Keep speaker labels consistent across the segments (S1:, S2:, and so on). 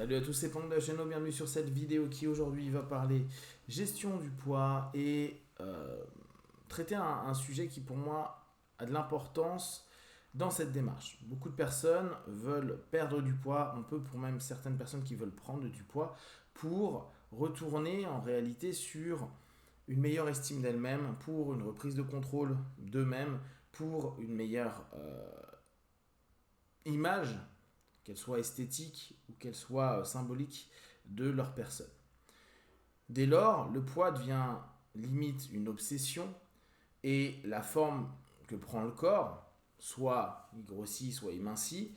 S1: Salut à tous, c'est Pong de la chaîne, bienvenue sur cette vidéo qui aujourd'hui va parler gestion du poids et traiter un sujet qui pour moi a de l'importance dans cette démarche. Beaucoup de personnes veulent perdre du poids, on peut pour même certaines personnes qui veulent prendre du poids pour retourner en réalité sur une meilleure estime d'elles-mêmes, pour une reprise de contrôle d'eux-mêmes, pour une meilleure image, qu'elle soit esthétique ou qu'elle soit symbolique de leur personne. Dès lors, le poids devient limite une obsession et la forme que prend le corps, soit il grossit, soit il mincit,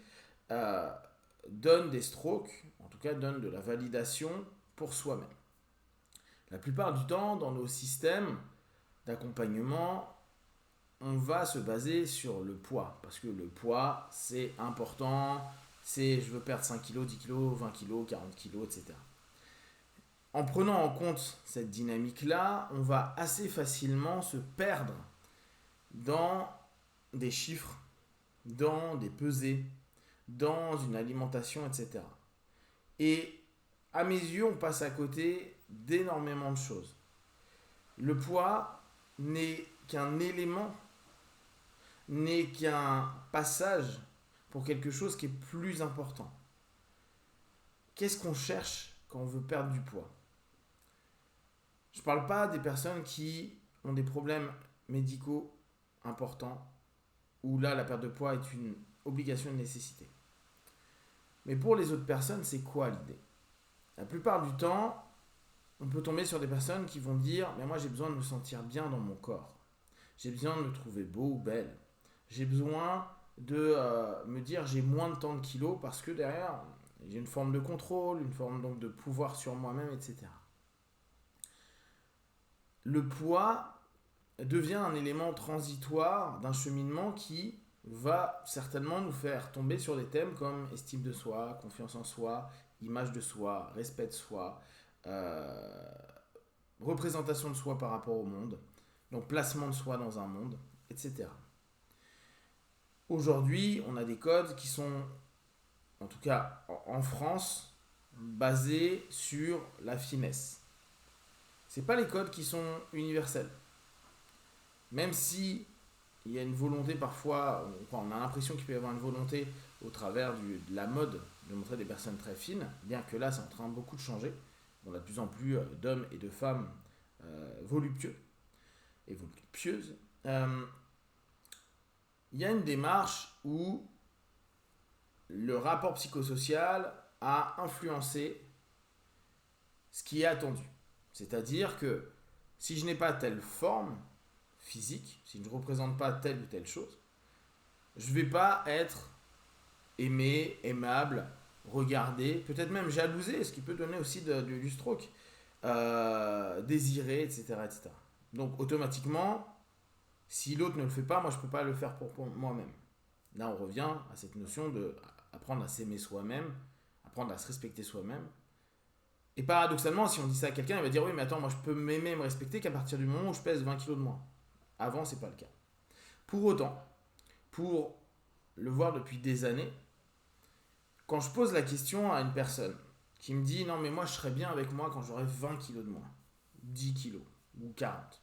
S1: donne des strokes, en tout cas donne de la validation pour soi-même. La plupart du temps, dans nos systèmes d'accompagnement, on va se baser sur le poids, parce que le poids, c'est important, c'est je veux perdre 5 kg, 10 kg, 20 kg, 40 kg, etc. En prenant en compte cette dynamique-là, on va assez facilement se perdre dans des chiffres, dans des pesées, dans une alimentation, etc. Et à mes yeux, on passe à côté d'énormément de choses. Le poids n'est qu'un élément, n'est qu'un passage pour quelque chose qui est plus important. Qu'est-ce qu'on cherche quand on veut perdre du poids ? Je ne parle pas des personnes qui ont des problèmes médicaux importants, où là la perte de poids est une obligation, une nécessité. Mais pour les autres personnes, c'est quoi l'idée ? La plupart du temps, on peut tomber sur des personnes qui vont dire « Mais moi j'ai besoin de me sentir bien dans mon corps. J'ai besoin de me trouver beau ou belle. J'ai besoin de me dire j'ai moins de tant de kilos parce que derrière j'ai une forme de contrôle, une forme donc de pouvoir sur moi-même, etc. » Le poids devient un élément transitoire d'un cheminement qui va certainement nous faire tomber sur des thèmes comme estime de soi, confiance en soi, image de soi, respect de soi, représentation de soi par rapport au monde, donc placement de soi dans un monde, etc. Aujourd'hui, on a des codes qui sont, en tout cas en France, basés sur la finesse. Ce n'est pas les codes qui sont universels. Même si il y a une volonté parfois, on a l'impression qu'il peut y avoir une volonté au travers de la mode de montrer des personnes très fines, bien que là c'est en train beaucoup de changer. On a de plus en plus d'hommes et de femmes voluptueux et voluptueuses. Il y a une démarche où le rapport psychosocial a influencé ce qui est attendu. C'est-à-dire que si je n'ai pas telle forme physique, si je ne représente pas telle ou telle chose, je ne vais pas être aimé, aimable, regardé, peut-être même jalousé, ce qui peut donner aussi du stroke, désiré, etc., etc. Donc automatiquement, si l'autre ne le fait pas, moi je ne peux pas le faire pour moi-même. Là on revient à cette notion d'apprendre à s'aimer soi-même, apprendre à se respecter soi-même. Et paradoxalement, si on dit ça à quelqu'un, il va dire oui, mais attends, moi je peux m'aimer et me respecter qu'à partir du moment où je pèse 20 kg de moins. Avant, c'est pas le cas. Pour autant, pour le voir depuis des années, quand je pose la question à une personne qui me dit non, mais moi je serais bien avec moi quand j'aurai 20 kg de moins, 10 kg ou 40.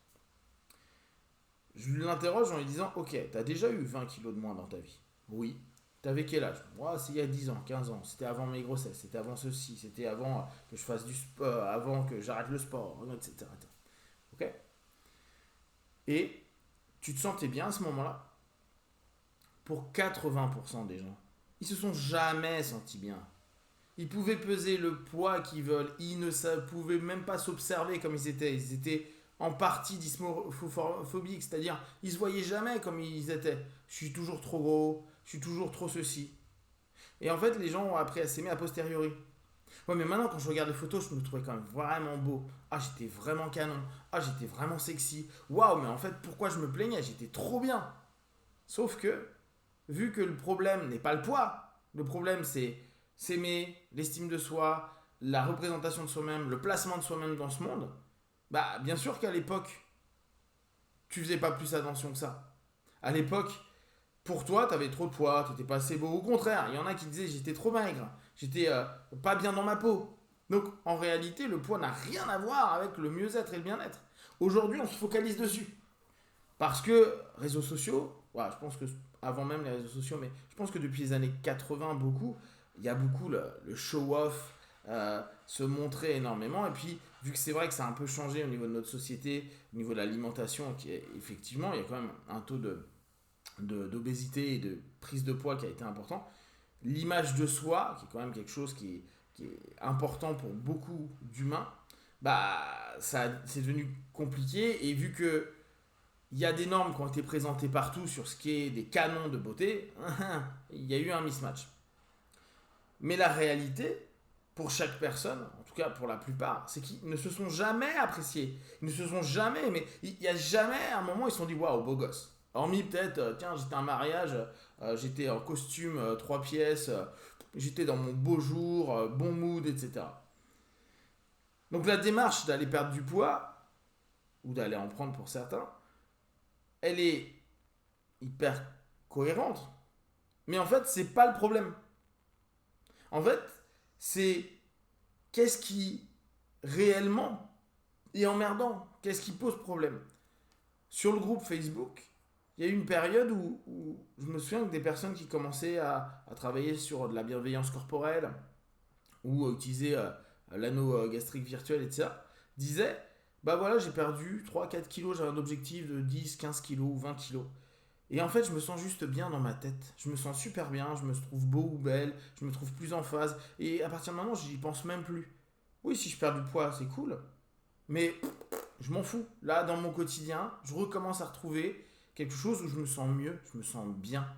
S1: Je l'interroge en lui disant ok, t'as déjà eu 20 kg de moins dans ta vie ? Oui. T'avais quel âge ? Moi, c'est il y a 10 ans, 15 ans. C'était avant mes grossesses, c'était avant ceci, c'était avant que je fasse du sport, avant que j'arrête le sport, etc. Ok ? Et tu te sentais bien à ce moment-là ? Pour 80% des gens, ils se sont jamais sentis bien. Ils pouvaient peser le poids qu'ils veulent, ils ne pouvaient même pas s'observer comme ils étaient. Ils étaient en partie dysmorphobiques, c'est-à-dire ils se voyaient jamais comme ils étaient. Je suis toujours trop gros, je suis toujours trop ceci. Et en fait, les gens ont appris à s'aimer a posteriori. Ouais, mais maintenant, quand je regarde les photos, je me trouvais quand même vraiment beau. Ah, j'étais vraiment canon. Ah, j'étais vraiment sexy. Waouh, mais en fait, pourquoi je me plaignais ? J'étais trop bien. Sauf que, vu que le problème n'est pas le poids, le problème c'est s'aimer, l'estime de soi, la représentation de soi-même, le placement de soi-même dans ce monde, bah bien sûr qu'à l'époque, tu faisais pas plus attention que ça. À l'époque, pour toi, tu avais trop de poids, tu n'étais pas assez beau. Au contraire, il y en a qui disaient j'étais trop maigre, j'étais pas bien dans ma peau. Donc en réalité, le poids n'a rien à voir avec le mieux-être et le bien-être. Aujourd'hui, on se focalise dessus. Parce que réseaux sociaux, je pense que avant même les réseaux sociaux, mais je pense que depuis les années 80, il y a beaucoup le show-off, se montrer énormément. Et puis, vu que c'est vrai que ça a un peu changé au niveau de notre société, au niveau de l'alimentation, effectivement, il y a quand même un taux d'obésité et de prise de poids qui a été important. L'image de soi, qui est quand même quelque chose qui est important pour beaucoup d'humains, c'est devenu compliqué. Et vu que il y a des normes qui ont été présentées partout sur ce qui est des canons de beauté, il y a eu un mismatch. Mais la réalité, pour chaque personne, en tout cas pour la plupart, c'est qu'ils ne se sont jamais appréciés. Ils ne se sont jamais aimés. Il n'y a jamais un moment où ils se sont dit waouh, beau gosse. Hormis peut-être, tiens, j'étais à un mariage, j'étais en costume 3 pièces, j'étais dans mon beau jour, bon mood, etc. Donc la démarche d'aller perdre du poids, ou d'aller en prendre pour certains, elle est hyper cohérente. Mais en fait, c'est pas le problème. En fait, c'est qu'est-ce qui réellement est emmerdant, qu'est-ce qui pose problème. Sur le groupe Facebook, il y a eu une période où je me souviens que des personnes qui commençaient à travailler sur de la bienveillance corporelle ou à utiliser l'anneau gastrique virtuel, etc., disaient bah voilà, j'ai perdu 3-4 kilos, j'ai un objectif de 10, 15 kilos ou 20 kilos. Et en fait, je me sens juste bien dans ma tête. Je me sens super bien, je me trouve beau ou belle, je me trouve plus en phase. Et à partir de maintenant, j'y pense même plus. Oui, si je perds du poids, c'est cool. Mais je m'en fous. Là, dans mon quotidien, je recommence à retrouver quelque chose où je me sens mieux, je me sens bien.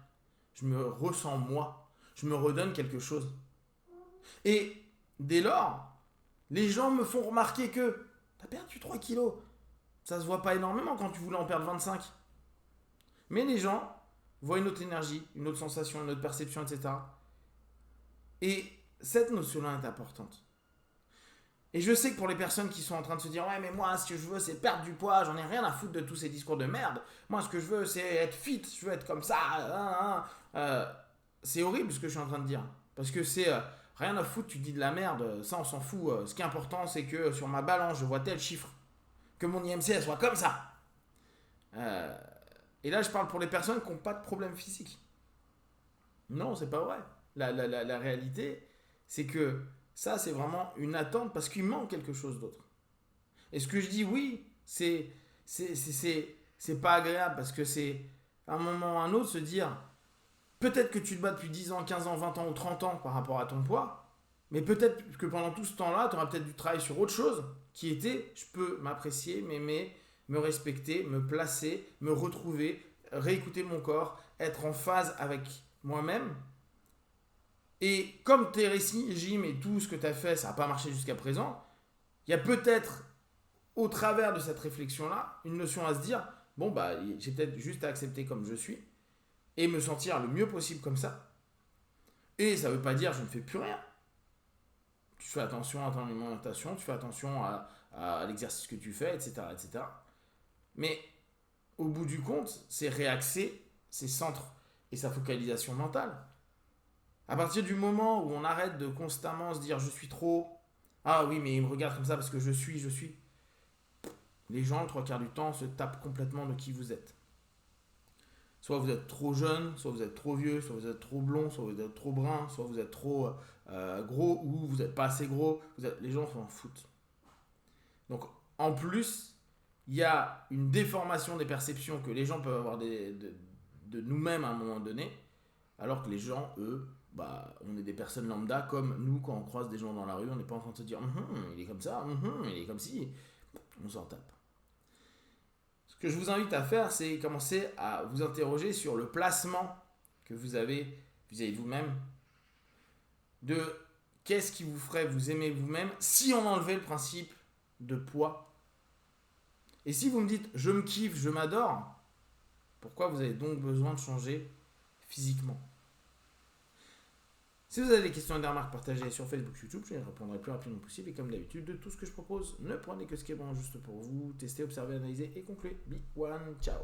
S1: Je me ressens moi. Je me redonne quelque chose. Et dès lors, les gens me font remarquer que t'as perdu 3 kilos. Ça se voit pas énormément quand tu voulais en perdre 25. Mais les gens voient une autre énergie, une autre sensation, une autre perception, etc. Et cette notion-là est importante. Et je sais que pour les personnes qui sont en train de se dire ouais mais moi ce que je veux c'est perdre du poids, j'en ai rien à foutre de tous ces discours de merde. Moi ce que je veux c'est être fit, je veux être comme ça. C'est horrible ce que je suis en train de dire. Parce que c'est rien à foutre, tu dis de la merde, ça on s'en fout. Ce qui est important c'est que sur ma balance je vois tel chiffre. Que mon IMC elle soit comme ça. Et là je parle pour les personnes qui n'ont pas de problème physique. Non, c'est pas vrai. La réalité c'est que ça, c'est vraiment une attente parce qu'il manque quelque chose d'autre. Et ce que je dis, oui, c'est pas agréable parce que c'est à un moment ou à un autre se dire peut-être que tu te bats depuis 10 ans, 15 ans, 20 ans ou 30 ans par rapport à ton poids, mais peut-être que pendant tout ce temps-là, tu auras peut-être dû travailler sur autre chose qui était je peux m'apprécier, m'aimer, me respecter, me placer, me retrouver, réécouter mon corps, être en phase avec moi-même. Et comme tes régimes et tout ce que tu as fait, ça n'a pas marché jusqu'à présent, il y a peut-être, au travers de cette réflexion-là, une notion à se dire, bon, bah, j'ai peut-être juste à accepter comme je suis et me sentir le mieux possible comme ça. Et ça ne veut pas dire je ne fais plus rien. Tu fais attention à ton alimentation, tu fais attention à l'exercice que tu fais, etc., etc. Mais au bout du compte, c'est réaxer ses centres et sa focalisation mentale. À partir du moment où on arrête de constamment se dire je suis trop, ah oui mais il me regarde comme ça parce que je suis, les gens le 3 quarts du temps se tapent complètement de qui vous êtes. Soit vous êtes trop jeune, soit vous êtes trop vieux, soit vous êtes trop blond, soit vous êtes trop brun, soit vous êtes trop gros ou vous n'êtes pas assez gros, les gens s'en foutent. Donc en plus, il y a une déformation des perceptions que les gens peuvent avoir de nous-mêmes à un moment donné, alors que les gens, eux, on est des personnes lambda comme nous quand on croise des gens dans la rue, on n'est pas en train de se dire il est comme ça, il est comme ci, on s'en tape. Ce que je vous invite à faire, c'est commencer à vous interroger sur le placement que vous avez vis-à-vis de vous-même, de qu'est-ce qui vous ferait vous aimer vous-même si on enlevait le principe de poids. Et si vous me dites je me kiffe, je m'adore, pourquoi vous avez donc besoin de changer physiquement? Si vous avez des questions et des remarques, partagez sur Facebook, YouTube, je les répondrai le plus rapidement possible. Et comme d'habitude, de tout ce que je propose, ne prenez que ce qui est bon juste pour vous. Testez, observez, analysez et concluez. Be one, ciao.